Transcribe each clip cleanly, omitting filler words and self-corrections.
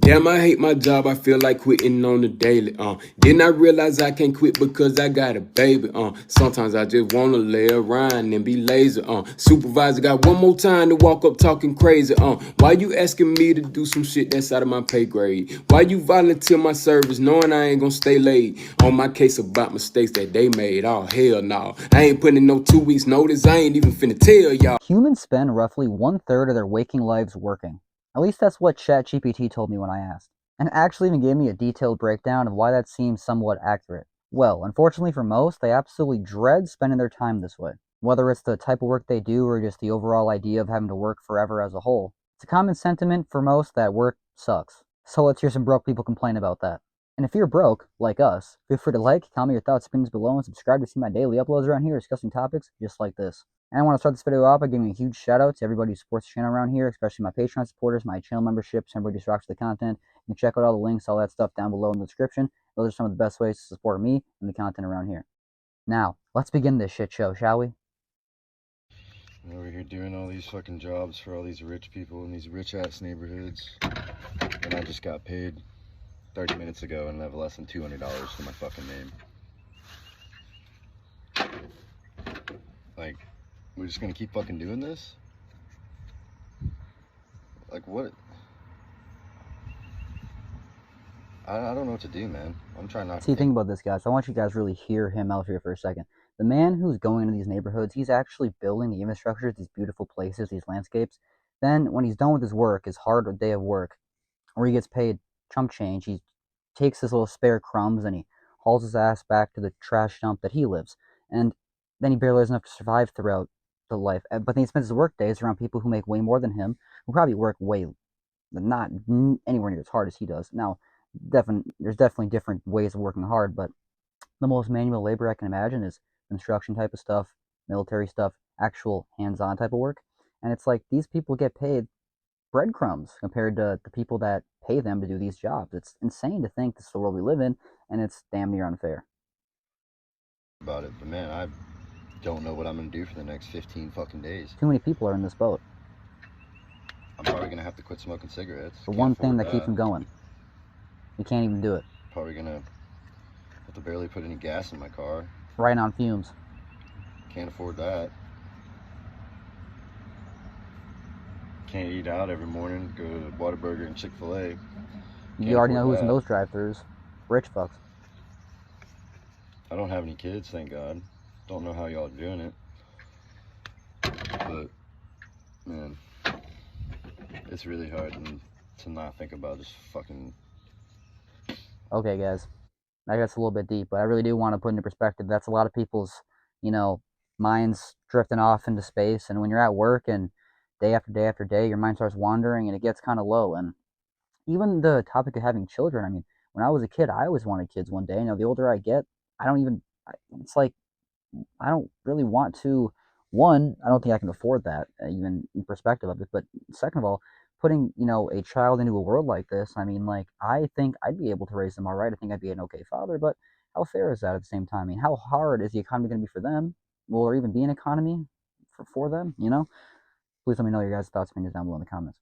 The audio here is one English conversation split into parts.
Damn, I hate my job, I feel like quitting on the daily, Then I realize I can't quit because I got a baby, Sometimes I just wanna lay around and be lazy, Supervisor got one more time to walk up talking crazy, Why you asking me to do some shit that's out of my pay grade? Why you volunteer my service knowing I ain't gonna stay late? On my case about mistakes that they made, oh hell no. I ain't putting in no 2 weeks notice, I ain't even finna tell y'all. Humans spend roughly 1/3 of their waking lives working. At least that's what ChatGPT told me when I asked. And it actually even gave me a detailed breakdown of why that seems somewhat accurate. Well, unfortunately for most, they absolutely dread spending their time this way. Whether it's the type of work they do or just the overall idea of having to work forever as a whole. It's a common sentiment for most that work sucks. So let's hear some broke people complain about that. And if you're broke, like us, feel free to like, comment your thoughts, opinions below, and subscribe to see my daily uploads around here discussing topics just like this. And I want to start this video off by giving a huge shout out to everybody who supports the channel around here, especially my Patreon supporters, my channel memberships, everybody who just rocks the content. You can check out all the links, all that stuff down below in the description. Those are some of the best ways to support me and the content around here. Now, let's begin this shit show, shall we? Over here doing all these fucking jobs for all these rich people in these rich ass neighborhoods. And I just got paid 30 minutes ago and I have less than $200 for my fucking name. Like, we're just gonna keep fucking doing this? Like, what? I don't know what to do, man. I'm trying not to See, think about this, guys. I want you guys to really hear him out here for a second. The man who's going into these neighborhoods, he's actually building the infrastructure, these beautiful places, these landscapes. Then, when he's done with his work, his hard day of work, where he gets paid chump change, he takes his little spare crumbs and he hauls his ass back to the trash dump that he lives. And then he barely has enough to survive throughout the life. But then he spends his work days around people who make way more than him, who probably work way, not anywhere near as hard as he does. Now, there's definitely different ways of working hard, but the most manual labor I can imagine is construction type of stuff, military stuff, actual hands-on type of work. And it's like these people get paid breadcrumbs compared to the people that pay them to do these jobs. It's insane to think this is the world we live in, and it's damn near unfair. about it, but man, I don't know what I'm gonna do for the next 15 fucking days. Too many people are in this boat. I'm probably gonna have to quit smoking cigarettes. The Can't one thing afford that keeps that. them going. You can't even do it. Probably gonna have to barely put any gas in my car. Right on fumes. Can't afford that. Can't eat out every morning. Go to Whataburger and Chick-fil-A. You already know who's in those drive-thrus. Rich fucks. I don't have any kids, thank God. Don't know how y'all are doing it. But, man, it's really hard to not think about just fucking... Okay, guys. That gets a little bit deep, but I really do want to put into perspective that's a lot of people's, minds drifting off into space. And when you're at work and day after day after day, your mind starts wandering and it gets kind of low. And even the topic of having children, I mean, when I was a kid, I always wanted kids one day. The older I get, I don't even, it's like, I don't really want to. One, I don't think I can afford that, even in perspective of it. But second of all, putting, a child into a world like this, I mean, like, I think I'd be able to raise them all right. I think I'd be an okay father. But how fair is that at the same time? I mean, how hard is the economy going to be for them? Will there even be an economy for them, Please let me know your guys' thoughts, opinions down below in the comments.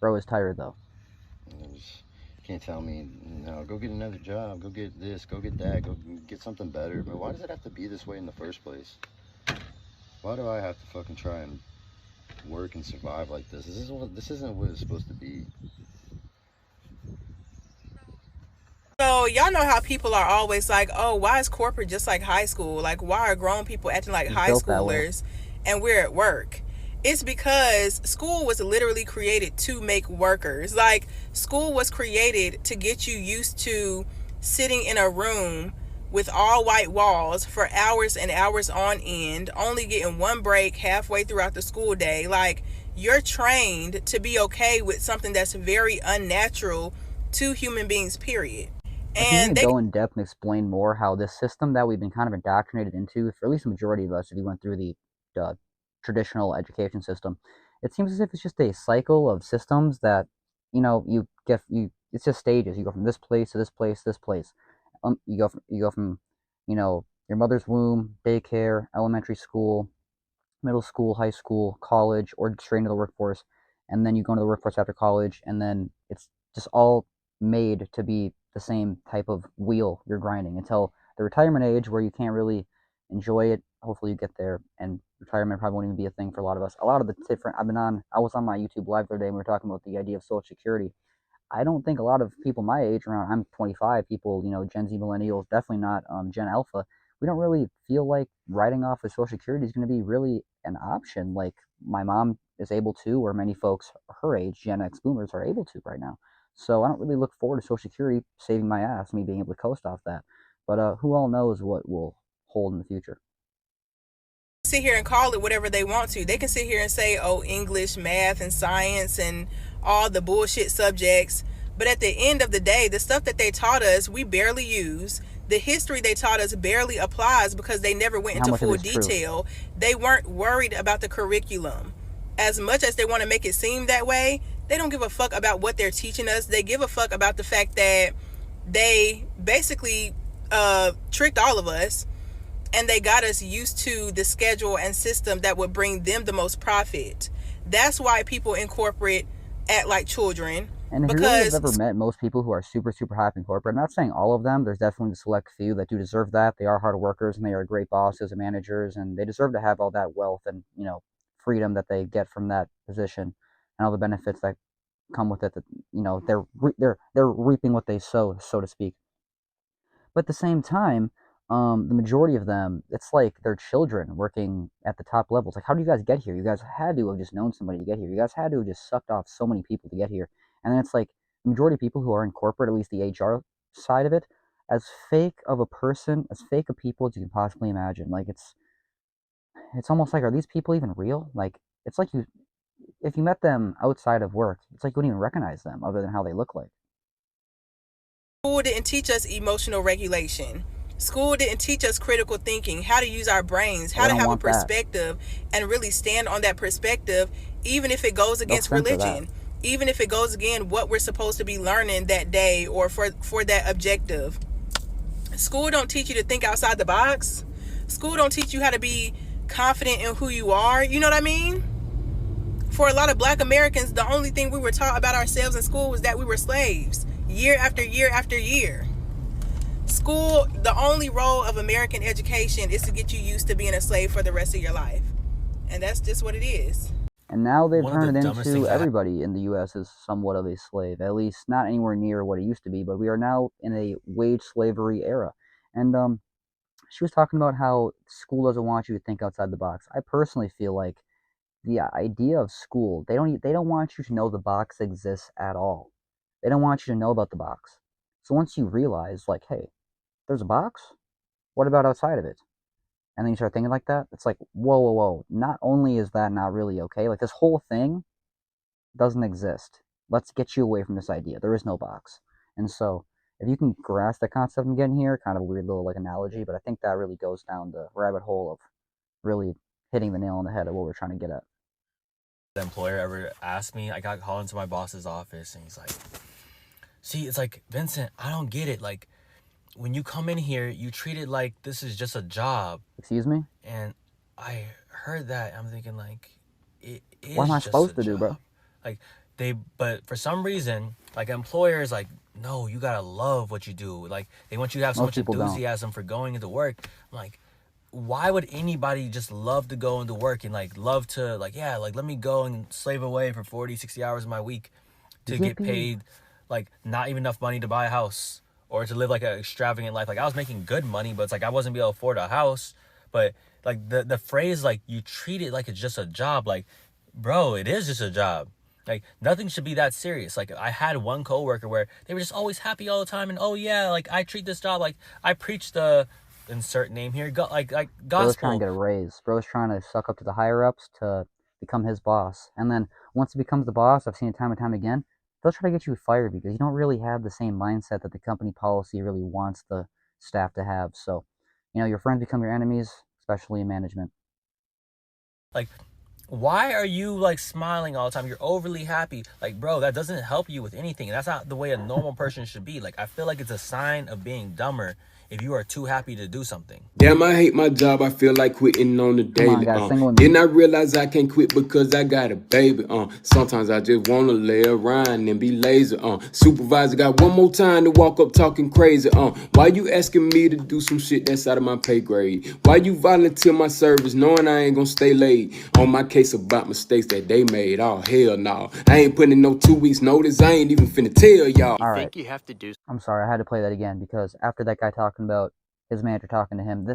Bro is tired, though. You can't tell me, no, go get another job, go get this, go get that, go get something better. But why does it have to be this way in the first place? Why do I have to fucking try and work and survive like this? This isn't what it's supposed to be. So y'all know how people are always like, oh, why is corporate just like high school? Like, why are grown people acting like It's high built that way. schoolers and we're at work? It's because school was literally created to make workers. Like, school was created to get you used to sitting in a room with all white walls for hours and hours on end, only getting one break halfway throughout the school day. Like, you're trained to be okay with something that's very unnatural to human beings, period. I can And even they go in depth and explain more how this system that we've been kind of indoctrinated into, for at least the majority of us, if you went through the traditional education system, it seems as if it's just a cycle of systems that, you get it's just stages. You go from this place to this place, this place. You go from, your mother's womb, daycare, elementary school, middle school, high school, college, or straight into the workforce, and then you go into the workforce after college, and then it's just all made to be the same type of wheel you're grinding until the retirement age where you can't really enjoy it. Hopefully you get there, and retirement probably won't even be a thing for a lot of us. A lot of the different, I was on my YouTube live the other day and we were talking about the idea of Social Security. I don't think a lot of people my age, around I'm 25, people, Gen Z millennials, definitely not Gen Alpha, we don't really feel like writing off of Social Security is going to be really an option like my mom is able to, or many folks her age, Gen X boomers, are able to right now. So I don't really look forward to Social Security saving my ass, me being able to coast off that. But who all knows what will hold in the future? Sit here and call it whatever they want to. They can sit here and say, oh, English, math, and science, and all the bullshit subjects. But at the end of the day, the stuff that they taught us, we barely use. The history they taught us barely applies because they never went into full detail. They weren't worried about the curriculum. As much as they want to make it seem that way, they don't give a fuck about what they're teaching us. They give a fuck about the fact that they basically tricked all of us, and they got us used to the schedule and system that would bring them the most profit. That's why people in corporate act like children. And if you really have ever met most people who are super, super happy in corporate, I'm not saying all of them, there's definitely the select few that do deserve that. They are hard workers and they are great bosses and managers, and they deserve to have all that wealth and, freedom that they get from that position and all the benefits that come with it, that, they're reaping what they sow, so to speak. But at the same time, the majority of them, it's like they're children working at the top levels. Like, how do you guys get here? You guys had to have just known somebody to get here. You guys had to have just sucked off so many people to get here. And then it's like the majority of people who are in corporate, at least the HR side of it, as fake of a person, as fake of people as you can possibly imagine. Like, it's almost like, are these people even real? Like, it's like if you met them outside of work, it's like you wouldn't even recognize them other than how they look like. School didn't teach us emotional regulation. School didn't teach us critical thinking, how to use our brains, how to have a perspective and really stand on that perspective, even if it goes against religion, even if it goes against what we're supposed to be learning that day or for that objective. School don't teach you to think outside the box. School don't teach you how to be confident in who you are. You know what I mean? For a lot of Black Americans, the only thing we were taught about ourselves in school was that we were slaves, year after year after year. School, the only role of American education is to get you used to being a slave for the rest of your life. And that's just what it is. And now they've turned it into everybody in the U.S. is somewhat of a slave, at least not anywhere near what it used to be, but we are now in a wage slavery era. And she was talking about how school doesn't want you to think outside the box. I personally feel like the idea of school, they don't want you to know the box exists at all. They don't want you to know about the box. So once you realize, like, hey, there's a box, what about outside of it? And then you start thinking like that, it's like, whoa, whoa, whoa. Not only is that not really okay, like this whole thing doesn't exist. Let's get you away from this idea. There is no box. And so if you can grasp that concept I'm getting here, kind of a weird little like analogy, but I think that really goes down the rabbit hole of really hitting the nail on the head of what we're trying to get at. The employer ever asked me, I got called into my boss's office and he's like, see, it's like, Vincent, I don't get it. Like, when you come in here, you treat it like this is just a job. Excuse me? And I heard that. I'm thinking, like, it is. What am I supposed to do, bro? Like, but for some reason, like, employers, like, no, you gotta love what you do. Like, they want you to have so much enthusiasm for going into work. I'm like, why would anybody just love to go into work and, like, love to, like, yeah, like, let me go and slave away for 40, 60 hours of my week to get paid, like, not even enough money to buy a house or to live, like, an extravagant life. Like, I was making good money, but it's like I wasn't able to afford a house. But, like, the phrase, like, you treat it like it's just a job. Like, bro, it is just a job. Like, nothing should be that serious. Like, I had one coworker where they were just always happy all the time. And, oh, yeah, like, I treat this job like I preach the insert name here, like gospel. Bro's trying to get a raise. Bro's trying to suck up to the higher-ups to become his boss. And then once he becomes the boss, I've seen it time and time again, they'll try to get you fired because you don't really have the same mindset that the company policy really wants the staff to have. So, your friends become your enemies, especially in management. Like, why are you, like, smiling all the time? You're overly happy. Like, bro, that doesn't help you with anything. That's not the way a normal person should be. Like, I feel like it's a sign of being dumber if you are too happy to do something. Damn, I hate my job. I feel like quitting on the Come on, daily. guys, sing with me. Then I realize I can't quit because I got a baby. Sometimes I just wanna lay around and be lazy. Supervisor got one more time to walk up talking crazy. Why you asking me to do some shit that's out of my pay grade? Why you volunteer my service knowing I ain't gonna stay late? On my case about mistakes that they made. Oh hell no, I ain't putting in no 2 weeks notice. I ain't even finna tell y'all. All right. I'm sorry, I had to play that again because after that guy talking about his manager talking to him,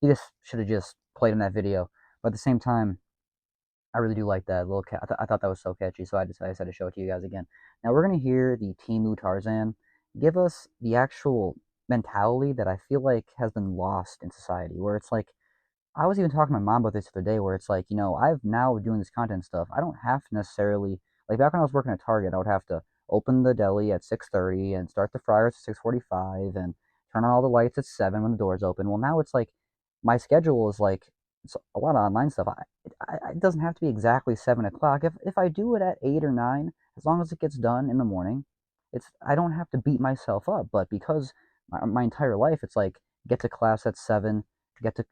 he just should have just played him that video. But at the same time, I really do like that little cat. I thought that was so catchy, so I decided to show it to you guys again. Now we're gonna hear the Timu Tarzan give us the actual mentality that I feel like has been lost in society, where it's like I was even talking to my mom about this the other day, where it's like, I've now doing this content stuff. I don't have to necessarily, like back when I was working at Target, I would have to open the deli at 6:30 and start the fryers at 6:45 and turn on all the lights at 7 when the doors open. Well, now it's like my schedule is like it's a lot of online stuff. It doesn't have to be exactly 7 o'clock. If I do it at 8 or 9, as long as it gets done in the morning, I don't have to beat myself up. But because my entire life, it's like get to class at 7, get to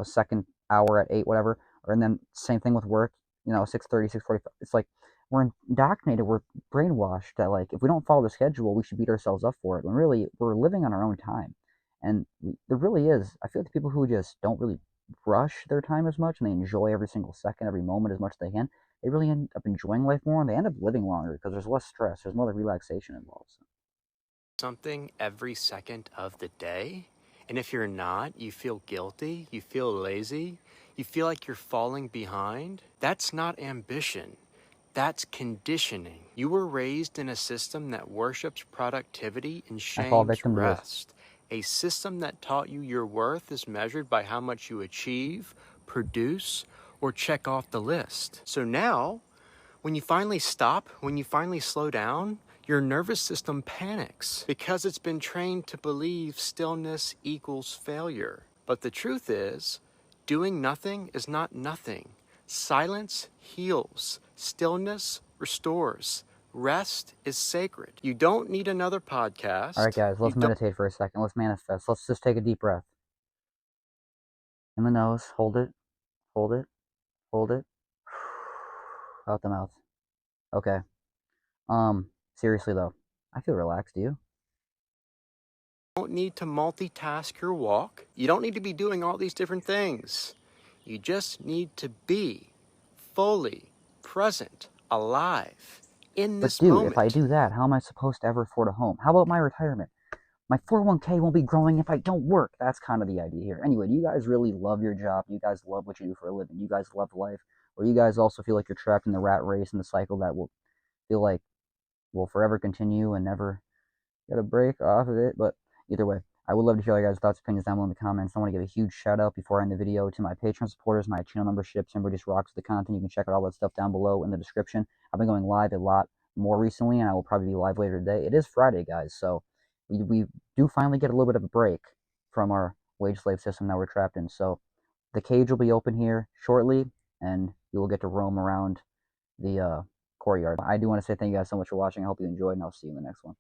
second hour at 8, whatever, and then same thing with work, 6:30, 6:45. It's like we're indoctrinated, we're brainwashed that like if we don't follow the schedule, we should beat ourselves up for it. When really we're living on our own time, and there really is. I feel like the people who just don't really rush their time as much and they enjoy every single second, every moment as much as they can, they really end up enjoying life more and they end up living longer because there's less stress, there's more relaxation involved. So. Something every second of the day. And if you're not, you feel guilty, you feel lazy, you feel like you're falling behind. That's not ambition. That's conditioning. You were raised in a system that worships productivity and I fall shames victim to this. rest. A system that taught you your worth is measured by how much you achieve, produce, or check off the list. So now, when you finally stop, when you finally slow down, your nervous system panics because it's been trained to believe stillness equals failure. But the truth is, doing nothing is not nothing. Silence heals. Stillness restores. Rest is sacred. You don't need another podcast. All right, guys, let's meditate for a second. Let's manifest. Let's just take a deep breath. In the nose, hold it, hold it, hold it. Out the mouth. Okay. Seriously though, I feel relaxed. Do you? Don't need to multitask your walk. You don't need to be doing all these different things. You just need to be fully present, alive, in But this dude, moment. if I do that, how am I supposed to ever afford a home? How about my retirement? My 401k won't be growing if I don't work. That's kind of the idea here. Anyway, do you guys really love your job? You guys love what you do for a living? You guys love life? Or you guys also feel like you're trapped in the rat race and the cycle that will feel like will forever continue and never get a break off of it? But either way, I would love to hear your guys' thoughts, opinions down below in the comments. I want to give a huge shout out before I end the video to my Patreon supporters, my channel memberships, everybody just rocks the content. You can check out all that stuff down below in the description. I've been going live a lot more recently, and I will probably be live later today. It is Friday, guys, so we do finally get a little bit of a break from our wage slave system that we're trapped in. So the cage will be open here shortly, and you will get to roam around the courtyard. I do want to say thank you guys so much for watching. I hope you enjoyed, and I'll see you in the next one.